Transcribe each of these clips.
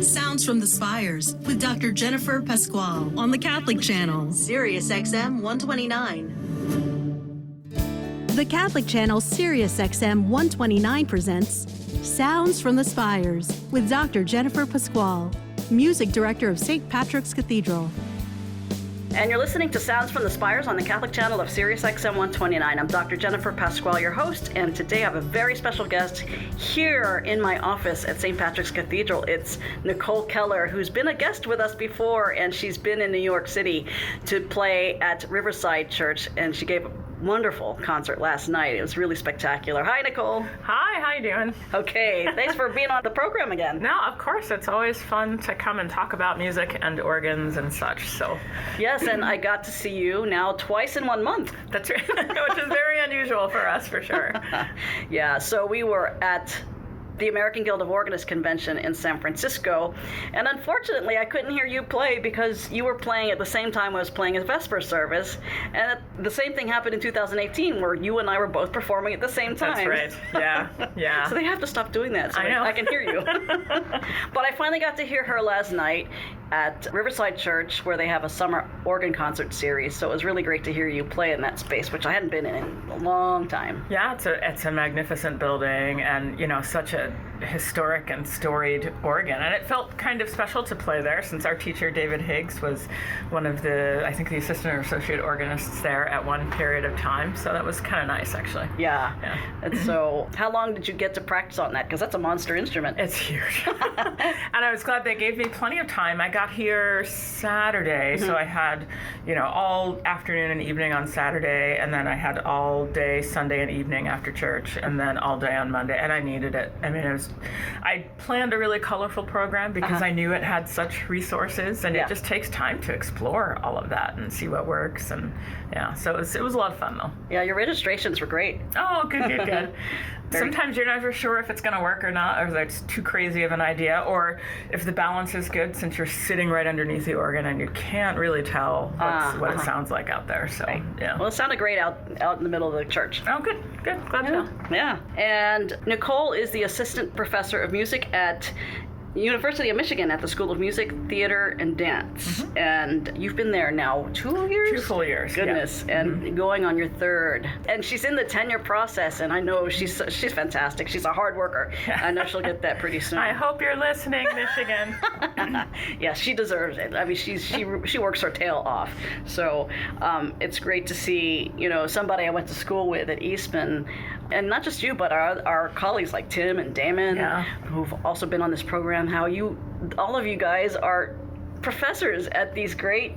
Sounds from the Spires with Dr. Jennifer Pascual on the Catholic Channel, SiriusXM 129. The Catholic Channel SiriusXM 129 presents Sounds from the Spires with Dr. Jennifer Pascual, Music Director of St. Patrick's Cathedral. And you're listening to Sounds from the Spires on the Catholic Channel of SiriusXM 129. I'm Dr. Jennifer Pascual, your host, and today I have a very special guest here in my office at St. Patrick's Cathedral. It's Nicole Keller, who's been a guest with us before, and she's been in New York City to play at Riverside Church, and she gave a wonderful concert last night. It was really spectacular. Hi, Nicole. Hi, how you doing? Okay, thanks for being on the program again. No, of course, it's always fun to come and talk about music and organs and such, so. Yes, and I got to see you now twice in 1 month. That's right, which is very unusual for us, for sure. Yeah, so we were at the American Guild of Organists convention in San Francisco, and unfortunately I couldn't hear you play because you were playing at the same time I was playing a Vesper service, and the same thing happened in 2018 where you and I were both performing at the same time. That's right, yeah. So they have to stop doing that so I know. I can hear you. But I finally got to hear her last night at Riverside Church, where they have a summer organ concert series, so it was really great to hear you play in that space, which I hadn't been in a long time. Yeah, it's a magnificent building, and such a historic and storied organ, and it felt kind of special to play there since our teacher David Higgs was one of the assistant or associate organists there at one period of time, so that was kind of nice actually. Yeah. And so how long did you get to practice on that, because that's a monster instrument? It's huge. And I was glad they gave me plenty of time. I got here Saturday, so I had all afternoon and evening on Saturday, and then I had all day Sunday and evening after church, and then all day on Monday, and I needed it. I mean, I planned a really colorful program because I knew it had such resources, and it just takes time to explore all of that and see what works, and so it was a lot of fun though. Yeah, your registrations were great. Oh, good. Sometimes you're never sure if it's going to work or not, or if it's too crazy of an idea, or if the balance is good since you're sitting right underneath the organ and you can't really tell what it sounds like out there. So, yeah. Well, it sounded great out in the middle of the church. Oh, good. Glad to know. Yeah. And Nicole is the assistant professor of music at University of Michigan at the School of Music, Theater, and Dance. And you've been there now 2 years? 2 full years. Goodness. Yeah. And going on your third. And she's in the tenure process, and I know she's fantastic. She's a hard worker. I know she'll get that pretty soon. I hope you're listening, Michigan. Yeah, she deserves it. I mean, she works her tail off. So it's great to see, somebody I went to school with at Eastman, and not just you, but our colleagues like Tim and Damon, who've also been on this program, how all of you guys are professors at these great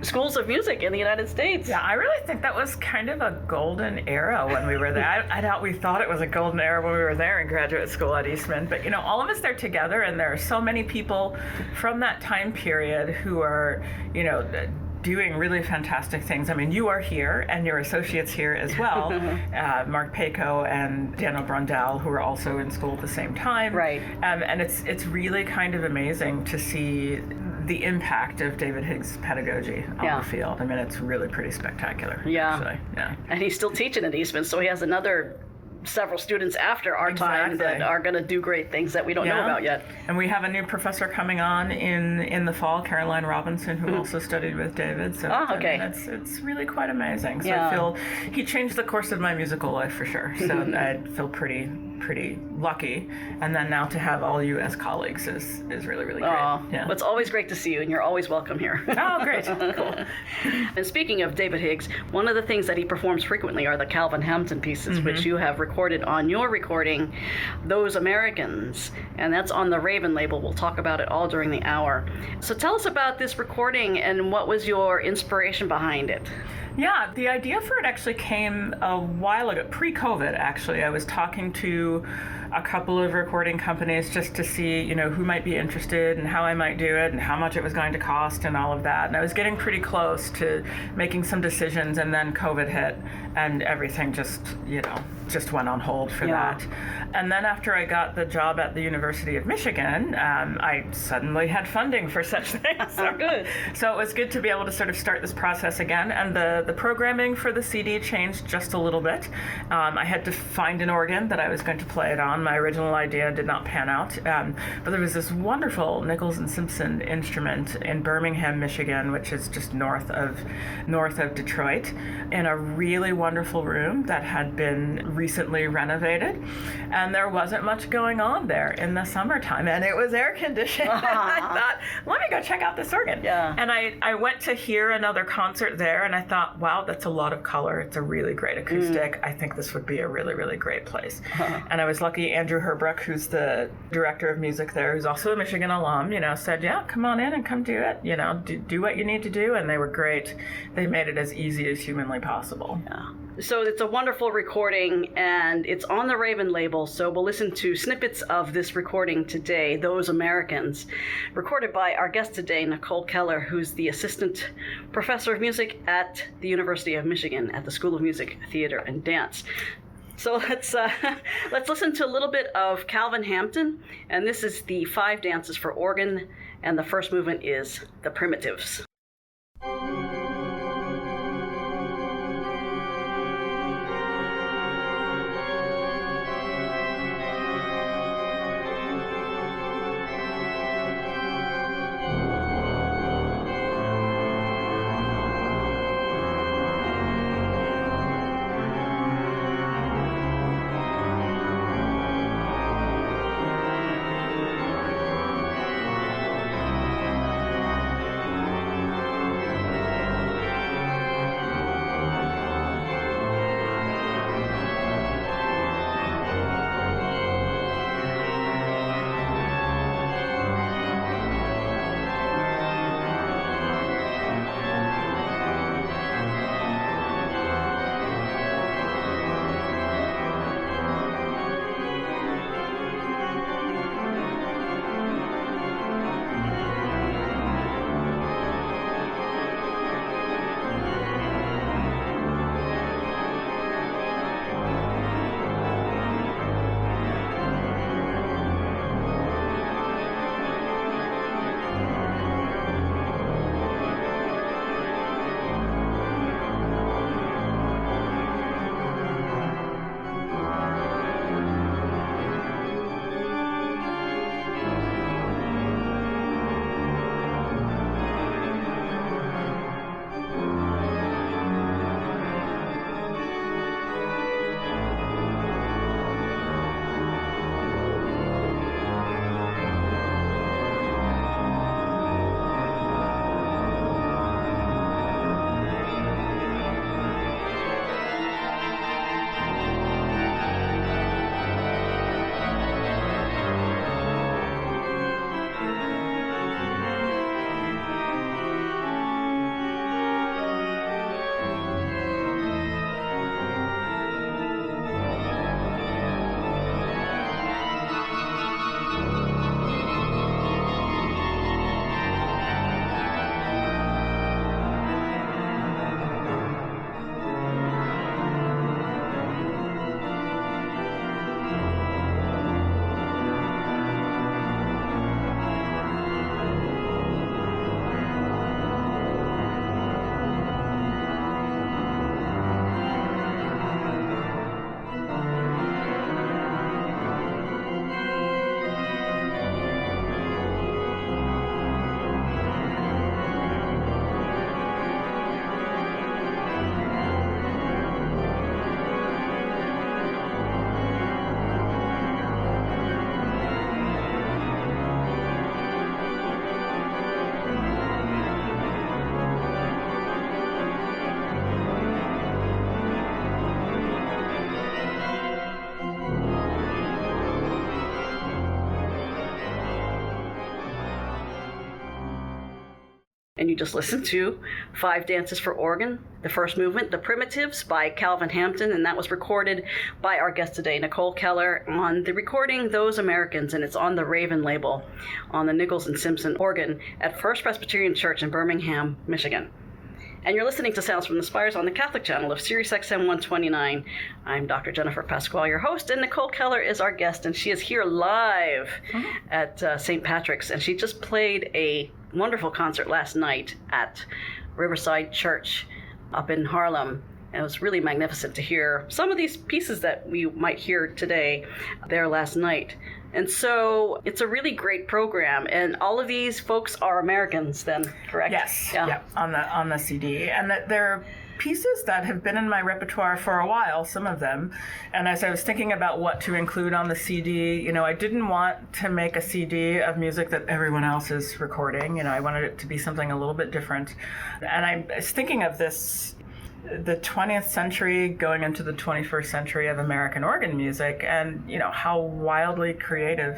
schools of music in the United States. Yeah, I really think that was kind of a golden era when we were there. I doubt we thought it was a golden era when we were there in graduate school at Eastman, but all of us there together, and there are so many people from that time period who are, doing really fantastic things. I mean, you are here, and your associates here as well, Mark Paco and Daniel Brundell, who are also in school at the same time. Right. And it's really kind of amazing to see the impact of David Higgs' pedagogy on the field. I mean, it's really pretty spectacular. Yeah. Actually. Yeah. And he's still teaching at Eastman, so he has several students after our time that are going to do great things that we don't know about yet. And we have a new professor coming on in the fall, Caroline Robinson, who also studied with David. So okay. I mean, it's really quite amazing. So I feel he changed the course of my musical life for sure. So I feel pretty lucky. And then now to have all you as colleagues is really, really great. Well, it's always great to see you, and you're always welcome here. Oh, great. Cool. And speaking of David Higgs, one of the things that he performs frequently are the Calvin Hampton pieces, which you have recorded on your recording, Those Americans, and that's on the Raven label. We'll talk about it all during the hour. So tell us about this recording and what was your inspiration behind it? Yeah, the idea for it actually came a while ago, pre-COVID actually. I was talking to a couple of recording companies just to see, who might be interested and how I might do it and how much it was going to cost and all of that. And I was getting pretty close to making some decisions, and then COVID hit and everything just went on hold for that. And then after I got the job at the University of Michigan, I suddenly had funding for such things. So good. So it was good to be able to sort of start this process again. And the programming for the CD changed just a little bit. I had to find an organ that I was going to play it on. down. My original idea did not pan out. But there was this wonderful Nichols and Simpson instrument in Birmingham, Michigan, which is just north of Detroit, in a really wonderful room that had been recently renovated. And there wasn't much going on there in the summertime, and it was air conditioned. And I thought, let me go check out this organ. Yeah. And I went to hear another concert there, and I thought, wow, that's a lot of color. It's a really great acoustic. I think this would be a really, really great place. And I was lucky. Andrew Herbrook, who's the director of music there, who's also a Michigan alum, said, yeah, come on in and come do it. Do what you need to do. And they were great. They made it as easy as humanly possible. Yeah. So it's a wonderful recording, and it's on the Raven label, so we'll listen to snippets of this recording today, Those Americans, recorded by our guest today, Nicole Keller, who's the assistant professor of music at the University of Michigan at the School of Music, Theater, and Dance. So let's listen to a little bit of Calvin Hampton, and this is the 5 dances for organ, and the first movement is the Primitives. And you just listened to 5 Dances for Organ, the first movement, The Primitives by Calvin Hampton, and that was recorded by our guest today, Nicole Keller, on the recording Those Americans, and it's on the Raven label on the Nichols and Simpson organ at First Presbyterian Church in Birmingham, Michigan. And you're listening to Sounds from the Spires on the Catholic channel of SiriusXM 129. I'm Dr. Jennifer Pascual, your host, and Nicole Keller is our guest, and she is here live at St. Patrick's, and she just played a wonderful concert last night at Riverside Church up in Harlem. And it was really magnificent to hear some of these pieces that we might hear today there last night. And so it's a really great program. And all of these folks are Americans then, correct? Yes, yeah, on the CD. And that they're pieces that have been in my repertoire for a while, some of them. And as I was thinking about what to include on the CD, I didn't want to make a CD of music that everyone else is recording. I wanted it to be something a little bit different. And I was thinking of this, the 20th century going into the 21st century of American organ music, and how wildly creative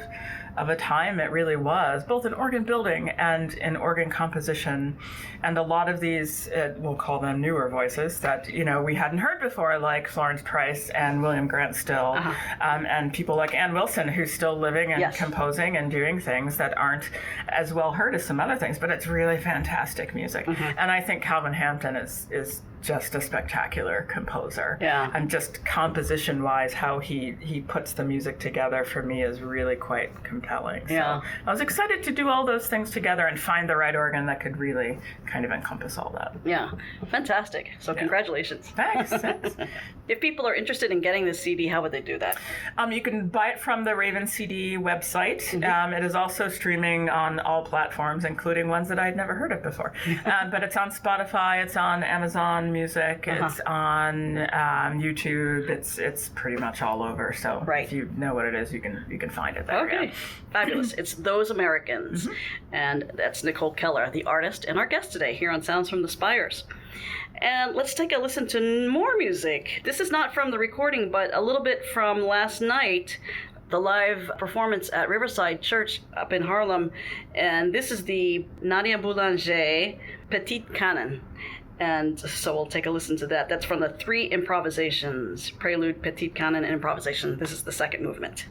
of a time it really was, both in organ building and in organ composition. And a lot of these, we'll call them newer voices that, we hadn't heard before, like Florence Price and William Grant Still, and people like Ann Wilson, who's still living and composing and doing things that aren't as well heard as some other things, but it's really fantastic music. And I think Calvin Hampton is just a spectacular composer. Yeah. And just composition-wise, how he puts the music together for me is really quite compelling. Yeah. So I was excited to do all those things together and find the right organ that could really kind of encompass all that. Yeah, fantastic. So congratulations. Thanks. If people are interested in getting this CD, how would they do that? You can buy it from the Raven CD website. It is also streaming on all platforms, including ones that I'd never heard of before. But it's on Spotify, it's on Amazon Music, it's on YouTube. It's pretty much all over. So if you know what it is, you can find it there. Okay, fabulous. It's Those Americans, and that's Nicole Keller, the artist, and our guest today here on Sounds from the Spires. And let's take a listen to more music. This is not from the recording, but a little bit from last night, the live performance at Riverside Church up in Harlem. And this is the Nadia Boulanger Petite Canon. And so we'll take a listen to that. That's from the 3 improvisations, Prelude, Petite Canon, and Improvisation. This is the second movement.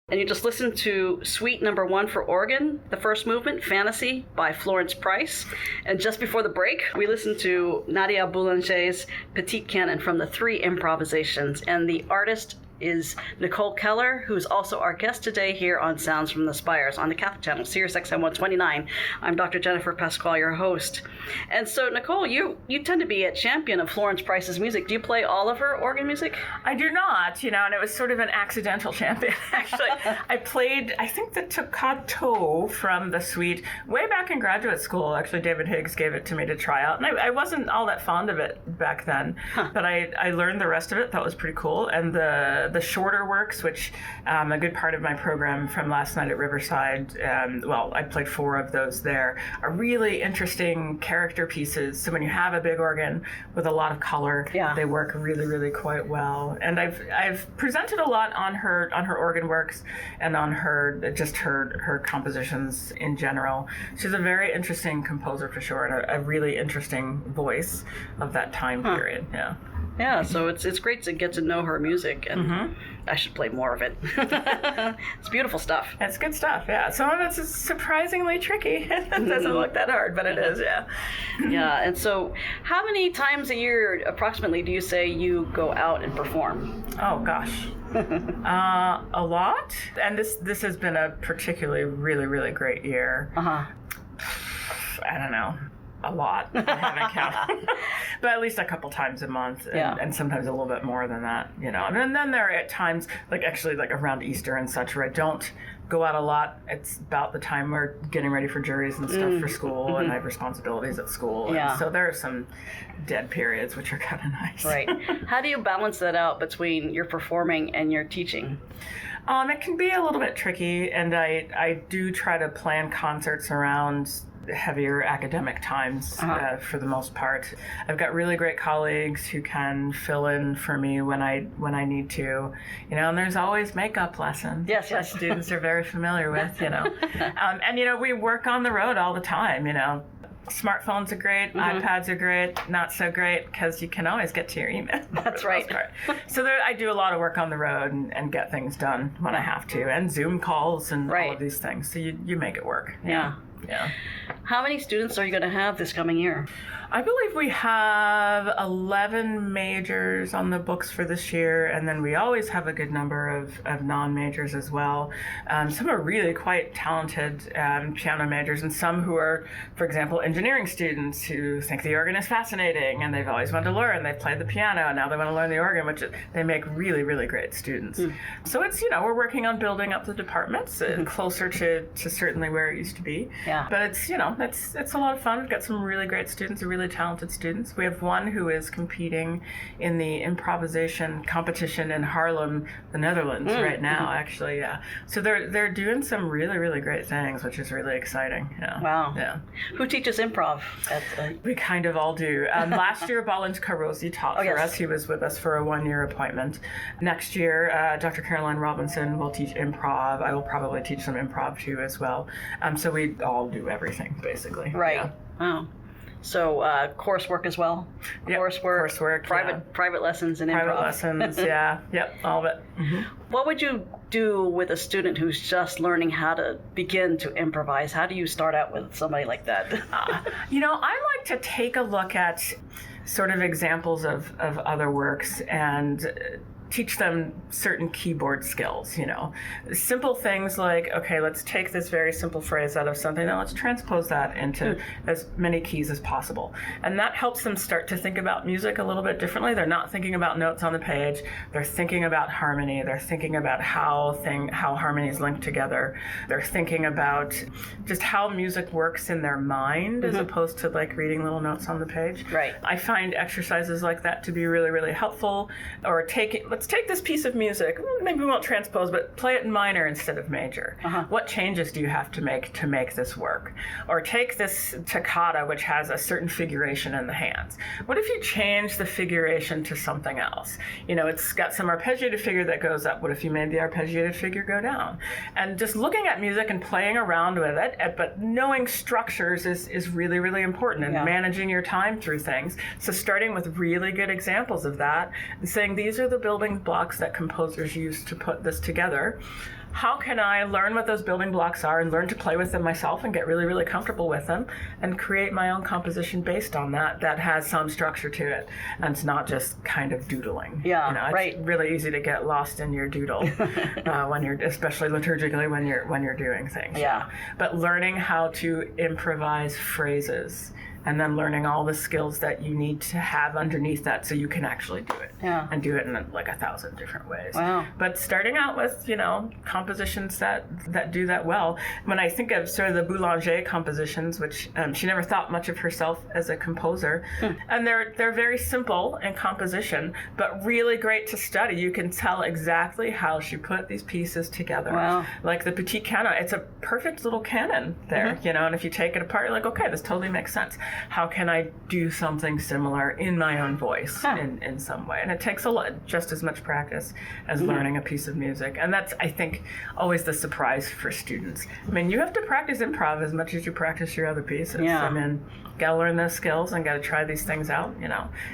And you just listened to Suite Number 1 for organ, the first movement, Fantasy by Florence Price. And just before the break, we listened to Nadia Boulanger's Petite Canon from the 3 improvisations. And the artist is Nicole Keller, who's also our guest today here on Sounds from the Spires on the Catholic channel, SiriusXM 129. I'm Dr. Jennifer Pascual, your host. And so, Nicole, you tend to be a champion of Florence Price's music. Do you play all of her organ music? I do not, and it was sort of an accidental champion, actually. I played, I think, the Toccato from the suite way back in graduate school. Actually, David Higgs gave it to me to try out, and I wasn't all that fond of it back then, but I learned the rest of it. That was pretty cool. And the shorter works, which a good part of my program from last night at Riverside, I played 4 of those there, are really interesting character pieces. So when you have a big organ with a lot of color, they work really, really quite well. And I've presented a lot on her organ works and on her compositions in general. She's a very interesting composer for sure, and a really interesting voice of that time period. Yeah, so it's great to get to know her music, and I should play more of it. It's beautiful stuff. It's good stuff, yeah. Some of it's surprisingly tricky. It doesn't look that hard, but it is, yeah. Yeah, and so how many times a year approximately do you say you go out and perform? Oh, gosh. A lot. And this has been a particularly really, really great year. I don't know. A lot. I haven't counted. But at least a couple times a month, and sometimes a little bit more than that, And then there are at times, like around Easter and such, where I don't go out a lot. It's about the time we're getting ready for juries and stuff for school, and I have responsibilities at school. And so there are some dead periods, which are kind of nice. Right. How do you balance that out between your performing and your teaching? It can be a little bit tricky, and I do try to plan concerts around heavier academic times for the most part. I've got really great colleagues who can fill in for me when I need to, and there's always makeup lessons. Yes. Students are very familiar with, and we work on the road all the time, Smartphones are great, iPads are great, not so great because you can always get to your email. That's right. So I do a lot of work on the road and get things done when I have to, and Zoom calls and all of these things. So you make it work. Yeah. How many students are you going to have this coming year? I believe we have 11 majors on the books for this year, and then we always have a good number of non-majors as well. Some are really quite talented piano majors, and some who are, for example, engineering students who think the organ is fascinating, and they've always wanted to learn. They've played the piano, and now they want to learn the organ, which they make really, really great students. So it's, we're working on building up the departments closer to certainly where it used to be. Yeah. But it's, it's a lot of fun. We've got some really great students, really talented students. We have one who is competing in the improvisation competition in Haarlem, the Netherlands, right now, actually. Yeah. So they're doing some really, really great things, which is really exciting. Yeah. Wow. Yeah. Who teaches improv? We kind of all do. Last year, Balint Karosi taught for us. He was with us for a 1-year appointment. Next year, Dr. Caroline Robinson will teach improv. I will probably teach some improv too as well. So we all do everything, basically. Right. Yeah. Wow. So coursework as well? Yep. Coursework, private lessons in improv? Private lessons, yeah. Yep, all of it. What would you do with a student who's just learning how to begin to improvise? How do you start out with somebody like that? I like to take a look at sort of examples of other works and teach them certain keyboard skills, Simple things like, okay, let's take this very simple phrase out of something and let's transpose that into as many keys as possible. And that helps them start to think about music a little bit differently. They're not thinking about notes on the page. They're thinking about harmony. They're thinking about how harmonies link together. They're thinking about just how music works in their mind as opposed to like reading little notes on the page. Right. I find exercises like that to be really, really helpful. Or let's take this piece of music, maybe we won't transpose, but play it in minor instead of major. What changes do you have to make this work? Or take this toccata, which has a certain figuration in the hands. What if you change the figuration to something else? It's got some arpeggiated figure that goes up. What if you made the arpeggiated figure go down? And just looking at music and playing around with it, but knowing structures is really, really important, and managing your time through things. So starting with really good examples of that and saying, these are the building building blocks that composers use to put this together. How can I learn what those building blocks are and learn to play with them myself and get really, really comfortable with them and create my own composition based on that has some structure to it, and it's not just kind of doodling. Yeah, it's really easy to get lost in your doodle when you're, especially liturgically, when you're doing things. Yeah. But learning how to improvise phrases and then learning all the skills that you need to have underneath that so you can actually do it. Yeah. And do it in like 1,000 different ways. Wow. But starting out with, compositions that do that well. When I think of sort of the Boulanger compositions, which she never thought much of herself as a composer, and they're very simple in composition, but really great to study. You can tell exactly how she put these pieces together. Wow. Like the Petit Canon, it's a perfect little canon there, and if you take it apart, you're like, okay, this totally makes sense. How can I do something similar in my own voice in some way? And it takes just as much practice as learning a piece of music. And that's, I think, always the surprise for students. I mean, you have to practice improv as much as you practice your other pieces. Yeah. I mean, gotta learn those skills and gotta try these things out,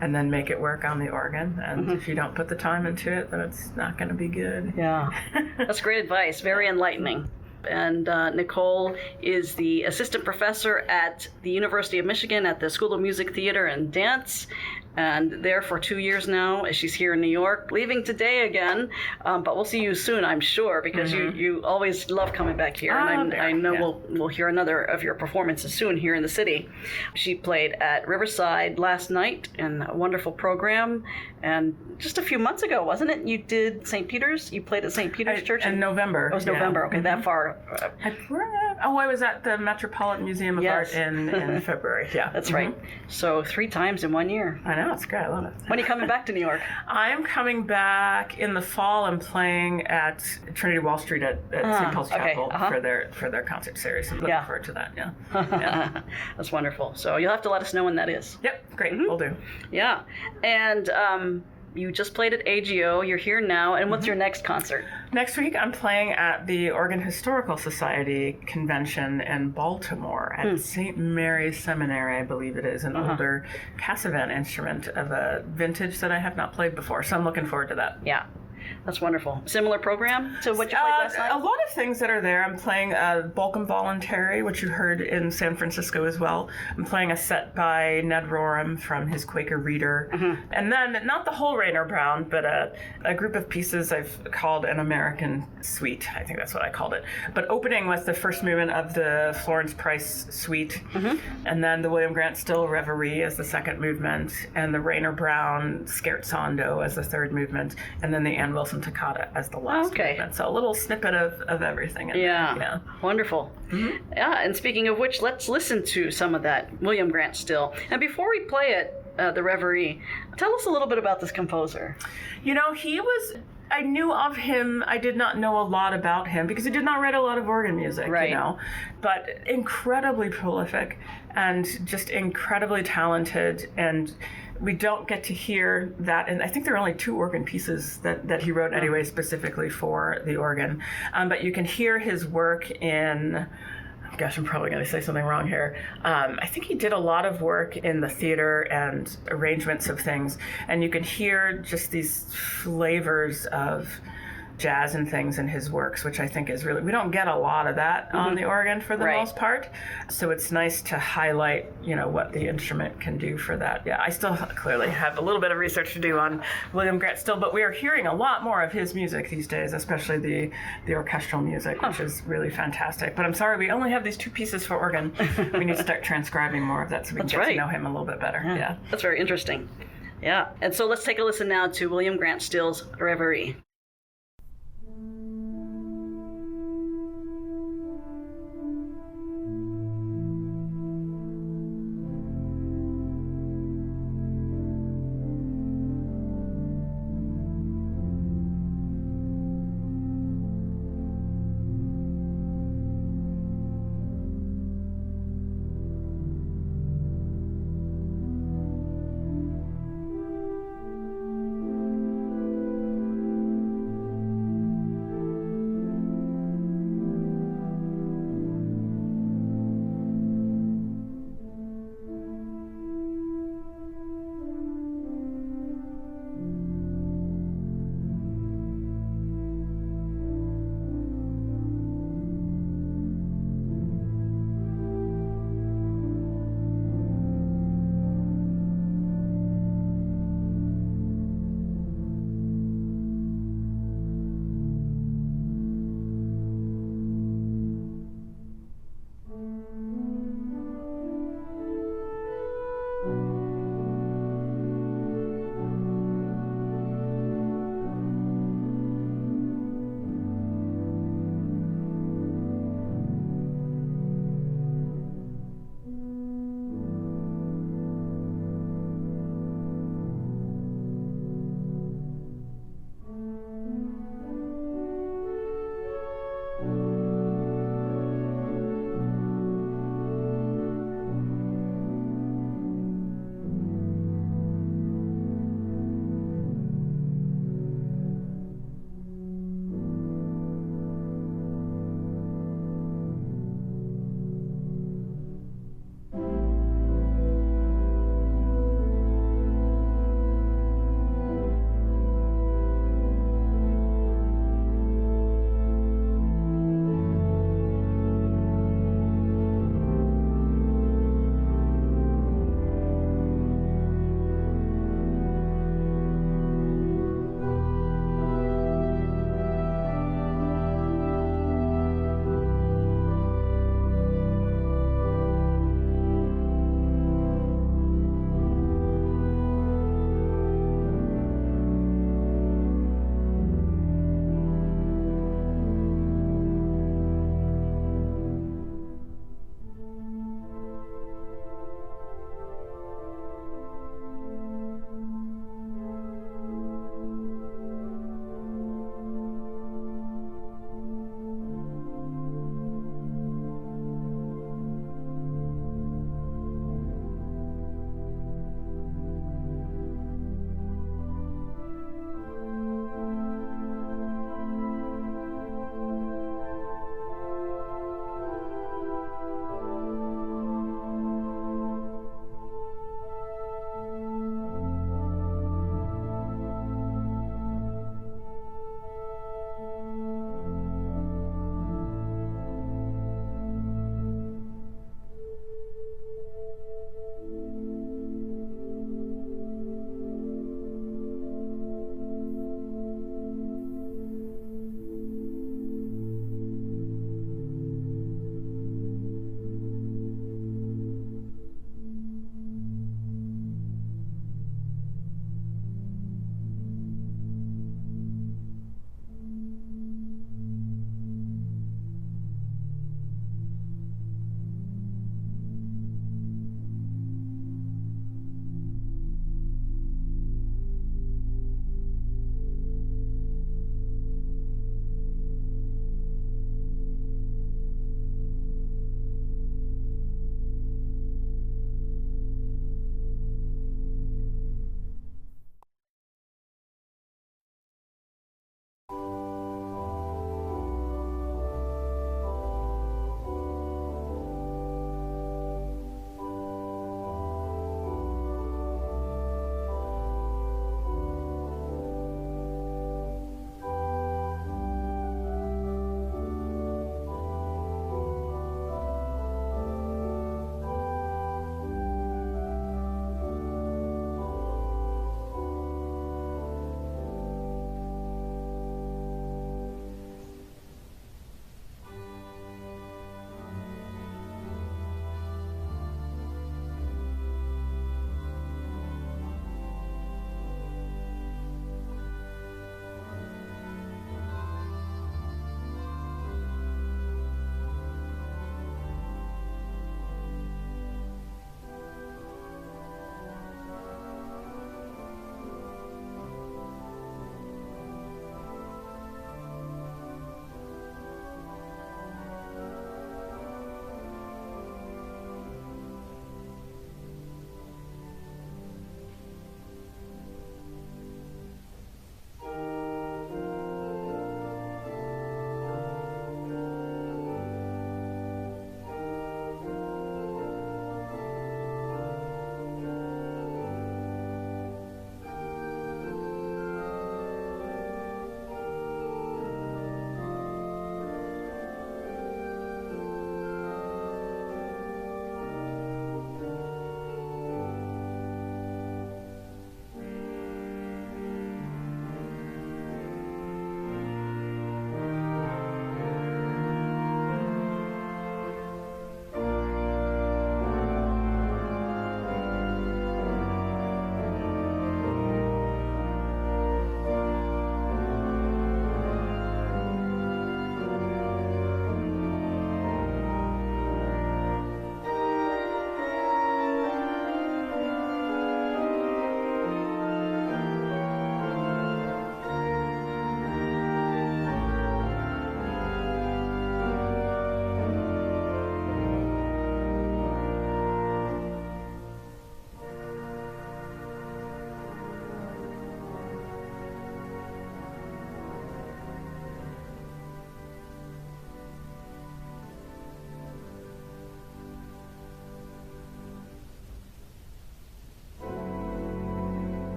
and then make it work on the organ. And if you don't put the time into it, then it's not gonna be good. Yeah. That's great advice. Very enlightening. And Nicole is the assistant professor at the University of Michigan at the School of Music, Theater, and Dance, and there for 2 years now. She's here in New York, leaving today again, but we'll see you soon, I'm sure, because you always love coming back here, and I know we'll hear another of your performances soon here in the city. She played at Riverside last night in a wonderful program, and just a few months ago, wasn't it? You did St. Peter's? You played at St. Peter's Church? In November. It was November, okay, that far. I was at the Metropolitan Museum of Art in February. Yeah, that's right. So 3 times in 1 year. I know, it's great. I love it. When are you coming back to New York? I'm coming back in the fall. I'm playing at Trinity Wall Street at St. Paul's Chapel for their concert series. I'm looking forward to that. Yeah. That's wonderful. So you'll have to let us know when that is. Yep, great. We'll do. Yeah, and you just played at AGO. You're here now, and what's your next concert? Next week, I'm playing at the Oregon Historical Society convention in Baltimore at St. Mary's Seminary, I believe it is, an older Cassavan instrument of a vintage that I have not played before. So I'm looking forward to that. Yeah. That's wonderful. Similar program to what you played last night? A lot of things that are there. I'm playing Balcom Voluntary, which you heard in San Francisco as well. I'm playing a set by Ned Rorem from his Quaker Reader. And then, not the whole Rainer Brown, but a group of pieces I've called an American Suite. I think that's what I called it. But opening with the first movement of the Florence Price Suite, and then the William Grant Still Reverie as the second movement, and the Rainer Brown Scherzando as the third movement, and then the Anne Wilson Toccata as the last movement. So a little snippet of everything in there. Yeah. Wonderful. Yeah, and speaking of which, let's listen to some of that William Grant Still. And before we play it, the Reverie, tell us a little bit about this composer. I knew of him. I did not know a lot about him because he did not write a lot of organ music, but incredibly prolific and just incredibly talented. And we don't get to hear that. And I think there are only 2 organ pieces that he wrote anyway, specifically for the organ. But you can hear his work in... Gosh, I'm probably going to say something wrong here. I think he did a lot of work in the theater and arrangements of things, and you can hear just these flavors of jazz and things in his works, which I think is really, we don't get a lot of that on the organ for the most part. So it's nice to highlight, what the instrument can do for that. Yeah, I still clearly have a little bit of research to do on William Grant Still, but we are hearing a lot more of his music these days, especially the orchestral music, which is really fantastic. But I'm sorry, we only have these 2 pieces for organ. We need to start transcribing more of that so we can get to know him a little bit better. Yeah. That's very interesting. Yeah. And so let's take a listen now to William Grant Still's Reverie.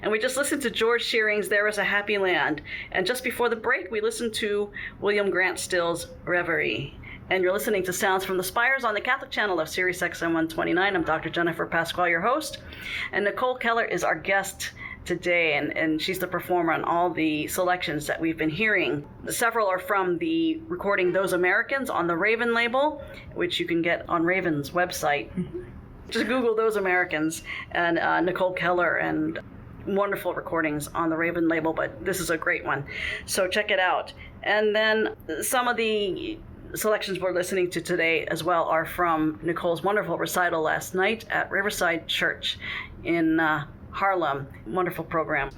And we just listened to George Shearing's There Is a Happy Land. And just before the break, we listened to William Grant Still's Reverie. And you're listening to Sounds from the Spires on the Catholic channel of SiriusXM 129. I'm Dr. Jennifer Pascual, your host. And Nicole Keller is our guest today, and she's the performer on all the selections that we've been hearing. Several are from the recording Those Americans on the Raven label, which you can get on Raven's website. Just Google Those Americans and Nicole Keller, and wonderful recordings on the Raven label, but this is a great one. So check it out. And then some of the selections we're listening to today as well are from Nicole's wonderful recital last night at Riverside Church in Harlem. Wonderful program.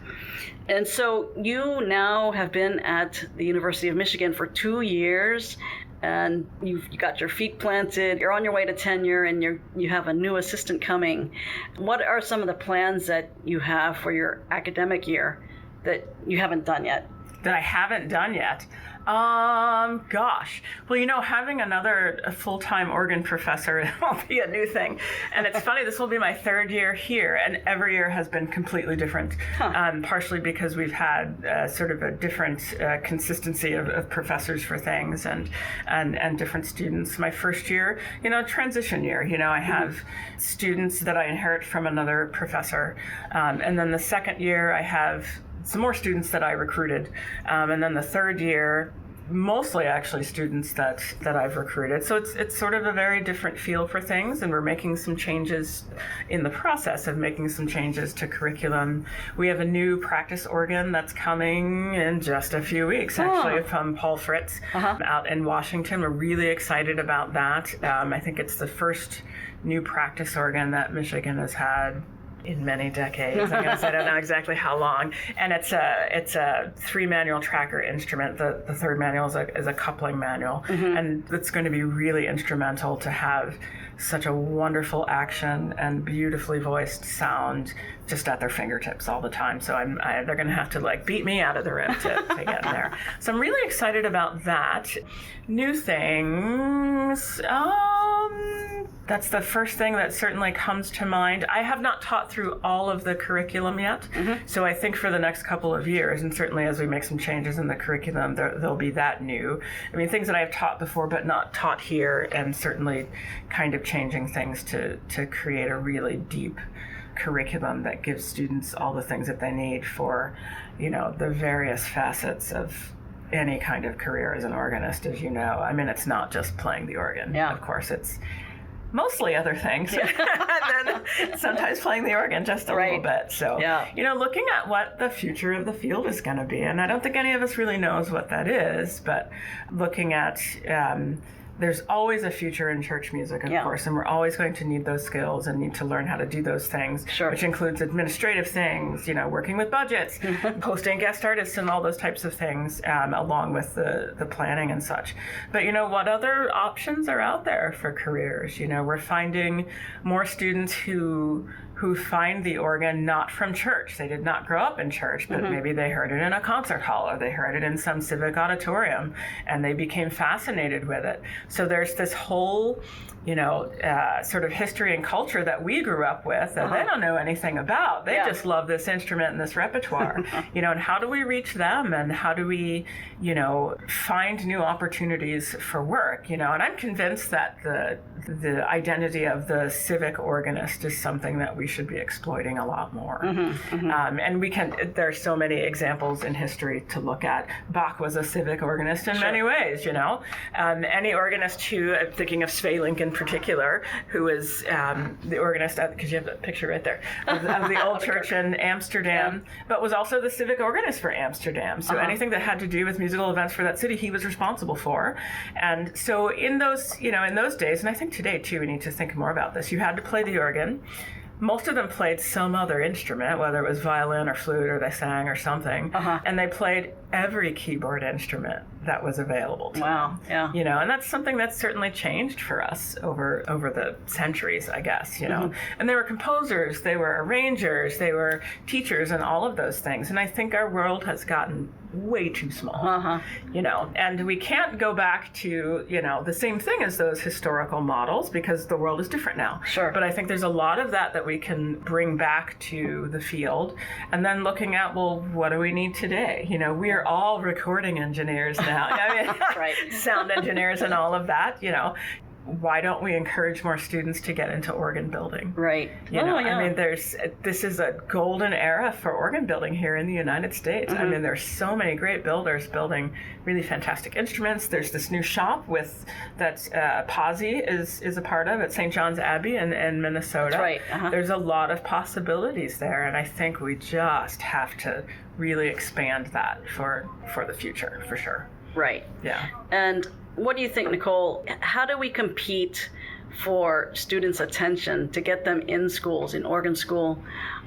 And so you now have been at the University of Michigan for 2 years, and you got your feet planted. You're on your way to tenure, and you have a new assistant coming. What are some of the plans that you have for your academic year that you haven't done yet? That I haven't done yet? Gosh. Well, having another full-time organ professor will be a new thing. And it's funny, this will be my third year here, and every year has been completely different, partially because we've had sort of a different consistency of professors for things and different students. My first year, transition year. I have students that I inherit from another professor. And then the second year, I have some more students that I recruited. And then the third year, mostly actually students that I've recruited. So it's sort of a very different feel for things, and we're making some changes in the process of making some changes to curriculum. We have a new practice organ that's coming in just a few weeks, actually, from Paul Fritz out in Washington. We're really excited about that. I think it's the first new practice organ that Michigan has had in many decades. I guess I don't know exactly how long. And it's a 3-manual tracker instrument. The third manual is a coupling manual, and it's going to be really instrumental to have such a wonderful action and beautifully voiced sound just at their fingertips all the time. So they're going to have to beat me out of the room to get in there. So I'm really excited about that. New things. That's the first thing that certainly comes to mind. I have not taught through all of the curriculum yet. So I think for the next couple of years, and certainly as we make some changes in the curriculum, there'll be that new. I mean, things that I've taught before but not taught here, and certainly kind of changing things to create a really deep curriculum that gives students all the things that they need for, the various facets of any kind of career as an organist, as you know. I mean, it's not just playing the organ. Yeah. Of course, it's mostly other things, and then sometimes playing the organ just a little bit. So, looking at what the future of the field is going to be, and I don't think any of us really knows what that is, but looking at there's always a future in church music, of course, and we're always going to need those skills and need to learn how to do those things, which includes administrative things, working with budgets, posting guest artists and all those types of things, along with the planning and such. But, what other options are out there for careers? We're finding more students who find the organ not from church. They did not grow up in church, but maybe they heard it in a concert hall, or they heard it in some civic auditorium, and they became fascinated with it. So there's this whole, sort of history and culture that we grew up with that they don't know anything about. They just love this instrument and this repertoire, and how do we reach them, and how do we, find new opportunities for work, and I'm convinced that the identity of the civic organist is something that we should be exploiting a lot more. And there are so many examples in history to look at. Bach was a civic organist in many ways, any organist who, I'm thinking of Svelink in particular, who is the organist, because you have the picture right there, of the old church in Amsterdam, but was also the civic organist for Amsterdam. So anything that had to do with musical events for that city, he was responsible for. And so in those days, and I think today too, we need to think more about this, you had to play the organ. Most of them played some other instrument, whether it was violin or flute, or they sang or something, and they played every keyboard instrument that was available to them. And that's something that's certainly changed for us over the centuries, I guess, And they were composers, they were arrangers, they were teachers, and all of those things. And I think our world has gotten way too small, and we can't go back to, the same thing as those historical models because the world is different now. Sure. But I think there's a lot of that we can bring back to the field, and then looking at, well, what do we need today? We are all recording engineers now. I mean, right. Sound engineers and all of that, Why don't we encourage more students to get into organ building? Right. I mean, this is a golden era for organ building here in the United States. I mean, there's so many great builders building really fantastic instruments. There's this new shop that Posy is a part of at St. John's Abbey in Minnesota. That's right. There's a lot of possibilities there, and I think we just have to really expand that for the future, for sure. Right. Yeah. And what do you think, Nicole? How do we compete for students' attention to get them in schools, in organ school,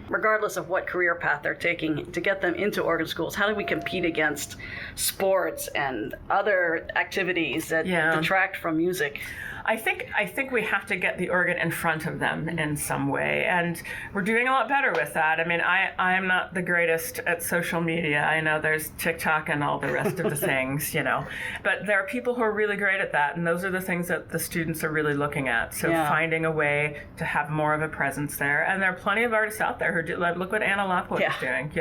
regardless of what career path they're taking, to get them into organ schools? How do we compete against sports and other activities that detract from music? I think we have to get the organ in front of them in some way, and we're doing a lot better with that. I mean, I am not the greatest at social media. I know there's TikTok and all the rest of the things, but there are people who are really great at that, and those are the things that the students are really looking at. So finding a way to have more of a presence there, and there are plenty of artists out there who do. Look what Anna Lockwood is doing,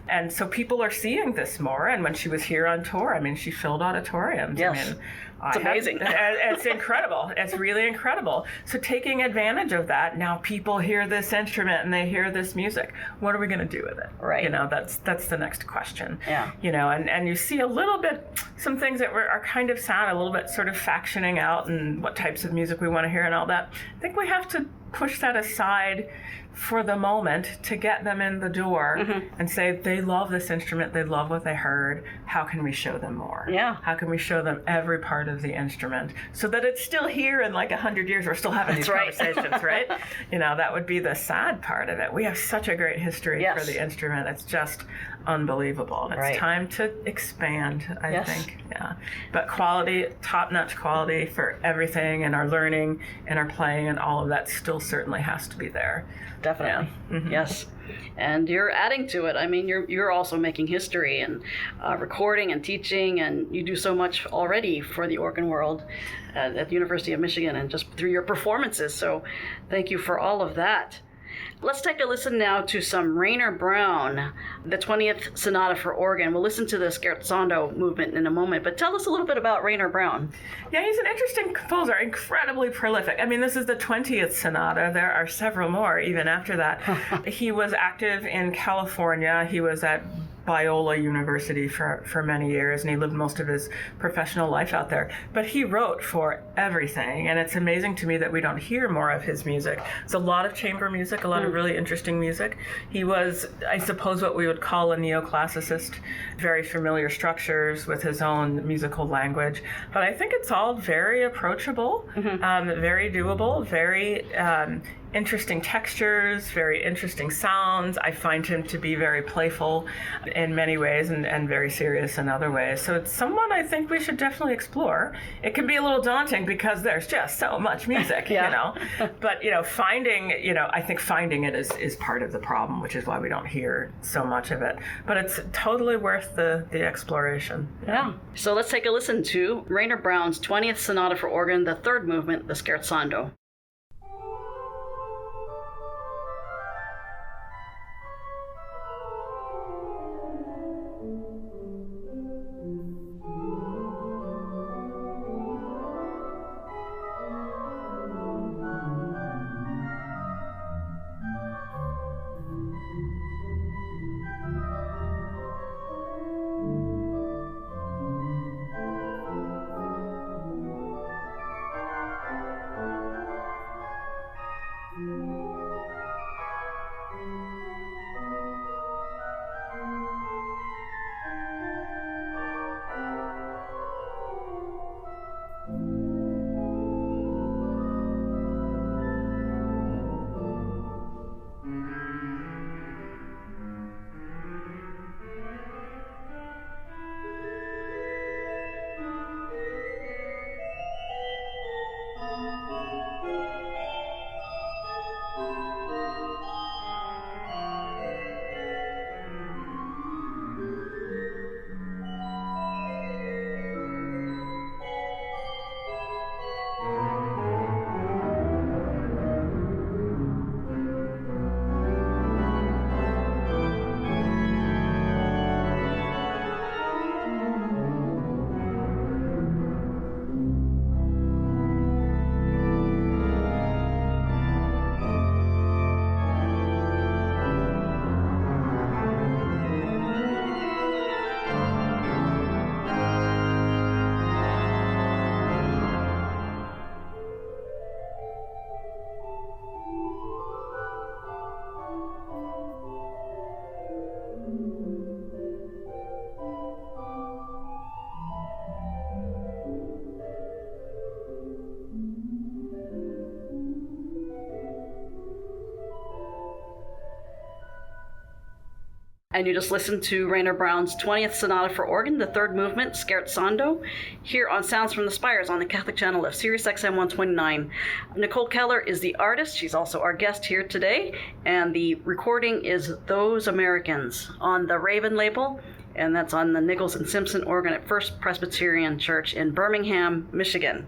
and so people are seeing this more. And when she was here on tour, I mean, she filled auditoriums. Yes. I mean, it's amazing. It's incredible. It's really incredible. So taking advantage of that, now people hear this instrument and they hear this music. What are we going to do with it? Right. That's the next question. Yeah. And you see a little bit, some things that are kind of sad, a little bit sort of factioning out and what types of music we want to hear and all that. I think we have to push that aside for the moment to get them in the door and say, they love this instrument, they love what they heard. How can we show them more? Yeah. How can we show them every part of the instrument so that it's still here in like 100 years we're still having these conversations, right? That would be the sad part of it. We have such a great history for the instrument. It's just unbelievable. And it's time to expand, I think. Yeah. But quality, top-notch quality for everything, and our learning and our playing and all of that still certainly has to be there. Definitely. Yeah. Yes. And you're adding to it. I mean, you're also making history and recording and teaching, and you do so much already for the organ world at the University of Michigan and just through your performances. So thank you for all of that. Let's take a listen now to some Rainer Brown, the 20th Sonata for Organ. We'll listen to the Scherzando movement in a moment, but tell us a little bit about Rainer Brown. Yeah, he's an interesting composer, incredibly prolific. I mean, this is the 20th Sonata. There are several more even after that. He was active in California. He was at Biola University for many years, and he lived most of his professional life out there. But he wrote for everything, and it's amazing to me that we don't hear more of his music. It's a lot of chamber music, a lot of really interesting music. He was, I suppose, what we would call a neoclassicist, very familiar structures with his own musical language. But I think it's all very approachable, very doable, very interesting textures, very interesting sounds. I find him to be very playful in many ways and very serious in other ways. So it's someone I think we should definitely explore. It can be a little daunting because there's just so much music, But, I think finding it is part of the problem, which is why we don't hear so much of it. But it's totally worth the exploration. Yeah. So let's take a listen to Rainer Brown's 20th Sonata for Organ, the third movement, the Scherzando. And you just listened to Rainer Brown's 20th Sonata for Organ, the third movement, Scherzando, here on Sounds from the Spires on the Catholic channel of SiriusXM 129. Nicole Keller is the artist. She's also our guest here today. And the recording is Those Americans on the Raven label. And that's on the Nichols and Simpson organ at First Presbyterian Church in Birmingham, Michigan.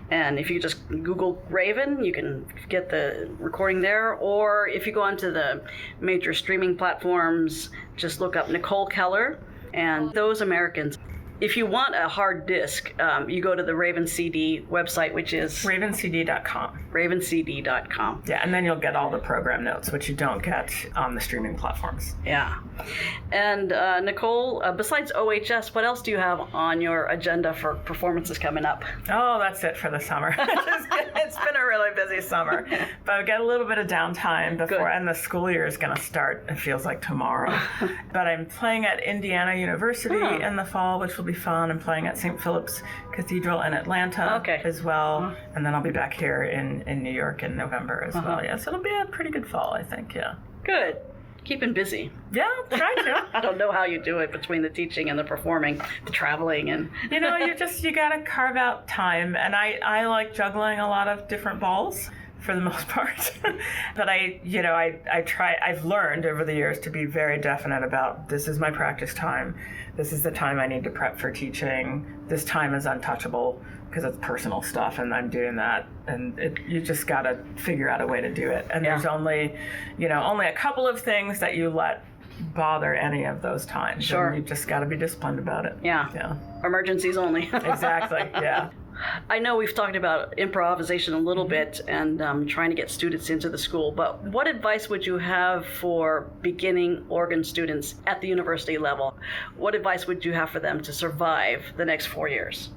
And if you just Google Raven, you can get the recording there. Or if you go onto the major streaming platforms, just look up Nicole Keller and Those Americans. If you want a hard disk, you go to the Raven CD website, which is ravencd.com. ravencd.com. Yeah, and then you'll get all the program notes, which you don't get on the streaming platforms. Yeah. And Nicole, besides OHS, what else do you have on your agenda for performances coming up? Oh, that's it for the summer. It's been a really busy summer. But we get a little bit of downtime before, and the school year is going to start, it feels like tomorrow. But I'm playing at Indiana University in the fall, which will be fun. I'm playing at St. Philip's Cathedral in Atlanta as well. And then I'll be back here in New York in November as well. Yeah, so it'll be a pretty good fall, I think, yeah. Good. Keeping busy. Yeah, try to. I don't know how you do it between the teaching and the performing, the traveling, and you got to carve out time. And I like juggling a lot of different balls for the most part. But I've learned over the years to be very definite about this is my practice time. This is the time I need to prep for teaching. This time is untouchable because it's personal stuff and I'm doing that. And you just got to figure out a way to do it. And there's only a couple of things that you let bother any of those times. Sure. And you just got to be disciplined about it. Yeah. Emergencies only. Exactly. Yeah. I know we've talked about improvisation a little bit and trying to get students into the school, but what advice would you have for beginning organ students at the university level? What advice would you have for them to survive the next 4 years?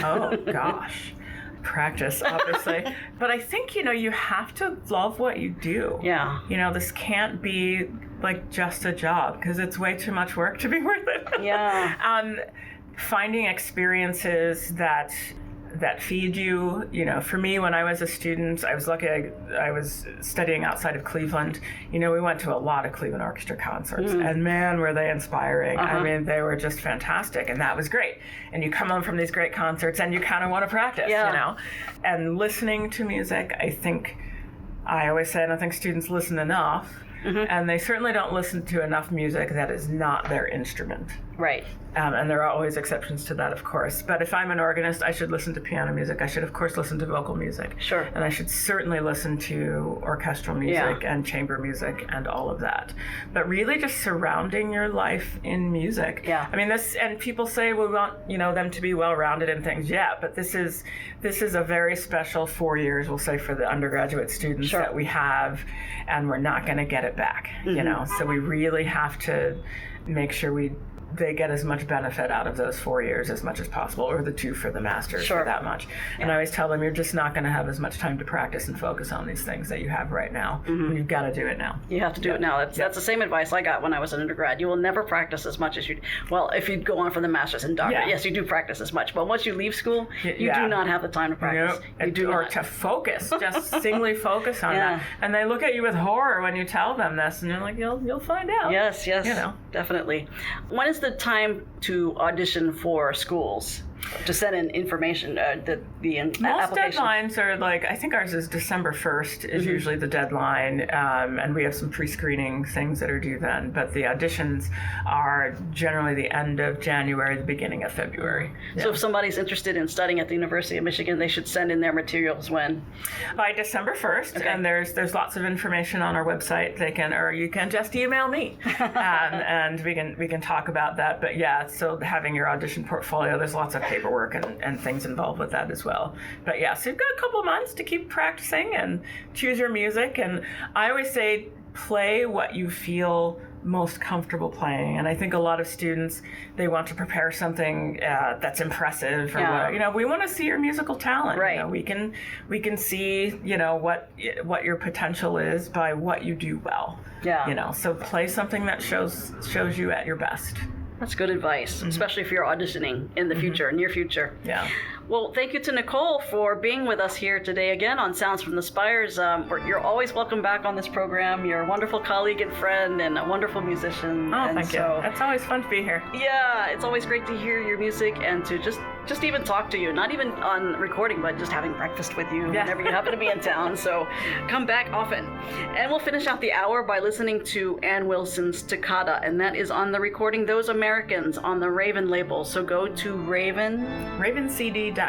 Oh, gosh. Practice, obviously. But I think, you have to love what you do. Yeah. This can't be like just a job because it's way too much work to be worth it. Yeah. Finding experiences that feed you. For me, when I was a student, I was lucky I was studying outside of Cleveland. We went to a lot of Cleveland Orchestra concerts, and man, were they inspiring. I mean, they were just fantastic, and that was great. And you come home from these great concerts, and you kind of want to practice, And listening to music, I always say I don't think students listen enough, and they certainly don't listen to enough music that is not their instrument. Right. And there are always exceptions to that, of course. But if I'm an organist, I should listen to piano music. I should, of course, listen to vocal music. Sure. And I should certainly listen to orchestral music and chamber music and all of that. But really just surrounding your life in music. Yeah. I mean, and people say we want, them to be well-rounded in things. Yeah, but this is a very special 4 years, we'll say, for the undergraduate students that we have, and we're not going to get it back, So we really have to make sure they get as much benefit out of those 4 years as much as possible, or the 2 for the master's for that much. And I always tell them, you're just not going to have as much time to practice and focus on these things that you have right now. You've got to do it now. You have to do it now. That's the same advice I got when I was an undergrad. You will never practice as much as if you go on for the master's and doctorate, yes, you do practice as much. But once you leave school, you do not have the time to practice. To focus, just singly focus on that. And they look at you with horror when you tell them this, and you're like, you'll find out. Yes, definitely. When is the time to audition for schools? To send in information, the Most application. deadlines are I think ours is December 1st is usually the deadline, and we have some pre-screening things that are due then, but the auditions are generally the end of January, the beginning of February. So if somebody's interested in studying at the University of Michigan, they should send in their materials when? By December 1st, and there's lots of information on our website. Or you can just email me, and we can talk about that. But so having your audition portfolio, there's lots of paperwork and things involved with that as well. But so you've got a couple of months to keep practicing and choose your music. And I always say, play what you feel most comfortable playing. And I think a lot of students, they want to prepare something that's impressive, or we want to see your musical talent. Right. We can see what your potential is by what you do well. Yeah. So play something that shows you at your best. That's good advice, especially if you're auditioning in the future, near future. Yeah. Well, thank you to Nicole for being with us here today again on Sounds from the Spires. You're always welcome back on this program. You're a wonderful colleague and friend and a wonderful musician. Oh, thank you. It's always fun to be here. Yeah, it's always great to hear your music and to just even talk to you, not even on recording, but just having breakfast with you whenever you happen to be in town. So come back often. And we'll finish out the hour by listening to Ann Wilson's Toccata, and that is on the recording Those Americans on the Raven label. So go to ravencd.com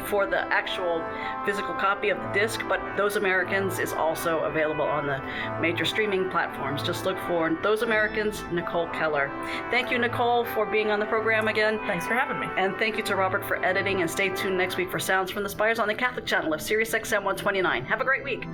for the actual physical copy of the disc, but Those Americans is also available on the major streaming platforms. Just look for Those Americans, Nicole Keller. Thank you, Nicole, for being on the program again. Thanks for having me. And thank you to Robert for editing, and stay tuned next week for Sounds from the Spires on the Catholic channel of SiriusXM 129. Have a great week.